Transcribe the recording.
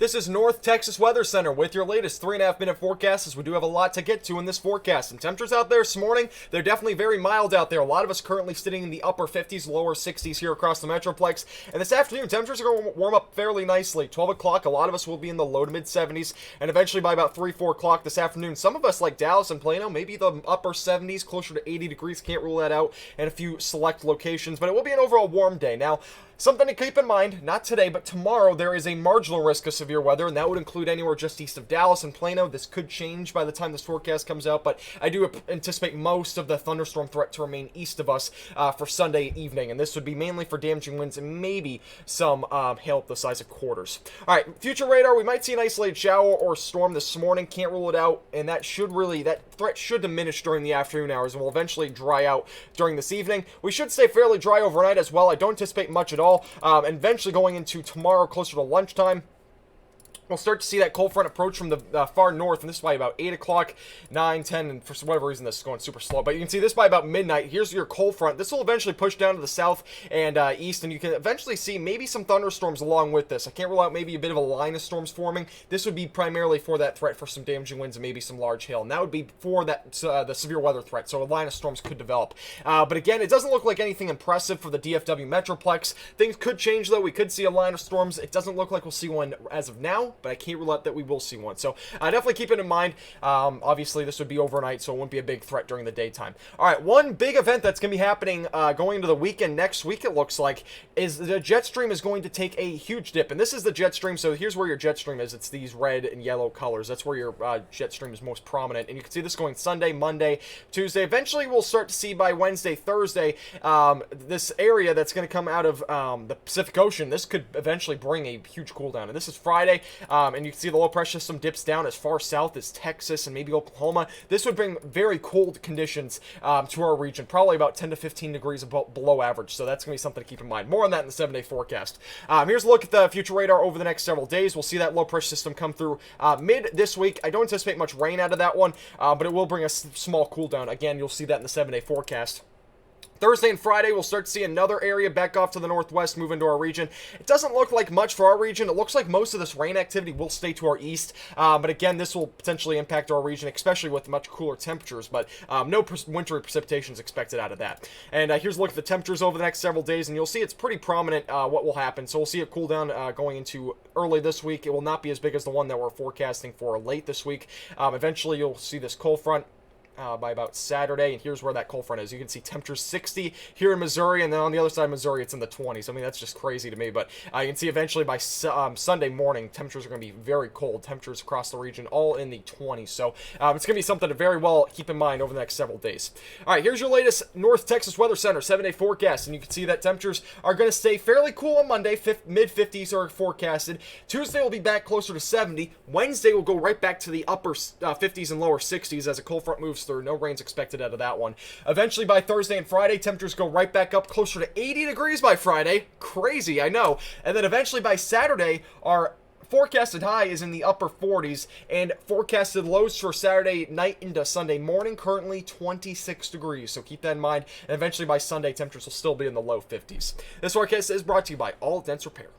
This is North Texas Weather Center with your latest 3.5-minute forecast, as we do have a lot to get to in this forecast. And temperatures out there this morning, they're definitely very mild out there. A lot of us currently sitting in the upper 50s, lower 60s here across the Metroplex. And this afternoon, temperatures are going to warm up fairly nicely. 12 o'clock, a lot of us will be in the low to mid 70s. And eventually by about 3, 4 o'clock this afternoon, some of us like Dallas and Plano, maybe the upper 70s, closer to 80 degrees, can't rule that out, and a few select locations. But it will be an overall warm day. Now, something to keep in mind, not today, but tomorrow, there is a marginal risk of severe weather, and that would include anywhere just east of Dallas and Plano. This could change by the time this forecast comes out, but I do anticipate most of the thunderstorm threat to remain east of us for Sunday evening, and this would be mainly for damaging winds and maybe some hail the size of quarters. All right, future radar, we might see an isolated shower or storm this morning. Can't rule it out, and that threat should diminish during the afternoon hours and will eventually dry out during this evening. We should stay fairly dry overnight as well. I don't anticipate much at all. And eventually going into tomorrow closer to lunchtime, we'll start to see that cold front approach from the far north, and this is by about 8 o'clock, 9, 10, and for whatever reason this is going super slow. But you can see this by about midnight. Here's your cold front. This will eventually push down to the south and east, and you can eventually see maybe some thunderstorms along with this. I can't rule out maybe a bit of a line of storms forming. This would be primarily for that threat for some damaging winds and maybe some large hail, and that would be for that the severe weather threat, so a line of storms could develop. But again, it doesn't look like anything impressive for the DFW Metroplex. Things could change, though. We could see a line of storms. It doesn't look like we'll see one as of now, but I can't rule out that we will see one. So definitely keep it in mind. Obviously, this would be overnight, so it won't be a big threat during the daytime. All right, one big event that's going to be happening going into the weekend next week, it looks like, is the jet stream is going to take a huge dip. And this is the jet stream, so here's where your jet stream is. It's these red and yellow colors. That's where your jet stream is most prominent. And you can see this going Sunday, Monday, Tuesday. Eventually, we'll start to see by Wednesday, Thursday, this area that's going to come out of the Pacific Ocean. This could eventually bring a huge cool down. And this is Friday, and you can see the low pressure system dips down as far south as Texas and maybe Oklahoma. This would bring very cold conditions to our region, probably about 10 to 15 degrees below average. So that's going to be something to keep in mind. More on that in the 7-day forecast. Here's a look at the future radar over the next several days. We'll see that low pressure system come through mid this week. I don't anticipate much rain out of that one, but it will bring a small cool down. Again, you'll see that in the 7-day forecast. Thursday and Friday, we'll start to see another area back off to the northwest move into our region. It doesn't look like much for our region. It looks like most of this rain activity will stay to our east. But again, this will potentially impact our region, especially with much cooler temperatures. But no wintry precipitation is expected out of that. And here's a look at the temperatures over the next several days. And you'll see it's pretty prominent what will happen. So we'll see a cool down going into early this week. It will not be as big as the one that we're forecasting for late this week. Eventually, you'll see this cold front by about Saturday, and here's where that cold front is. You can see temperatures 60 here in Missouri, and then on the other side of Missouri, it's in the 20s. I mean, that's just crazy to me, but you can see eventually by Sunday morning, temperatures are going to be very cold. Temperatures across the region all in the 20s, so it's going to be something to very well keep in mind over the next several days. All right, here's your latest North Texas Weather Center 7-day forecast, and you can see that temperatures are going to stay fairly cool on Monday. Mid-50s are forecasted. Tuesday will be back closer to 70. Wednesday will go right back to the upper 50s and lower 60s as a cold front moves through. No rain's expected out of that one. Eventually, by Thursday and Friday, temperatures go right back up closer to 80 degrees by Friday. Crazy, I know. And then eventually by Saturday, our forecasted high is in the upper 40s, and forecasted lows for Saturday night into Sunday morning, currently 26 degrees. So keep that in mind. And eventually by Sunday, temperatures will still be in the low 50s. This forecast is brought to you by All Dents Repair.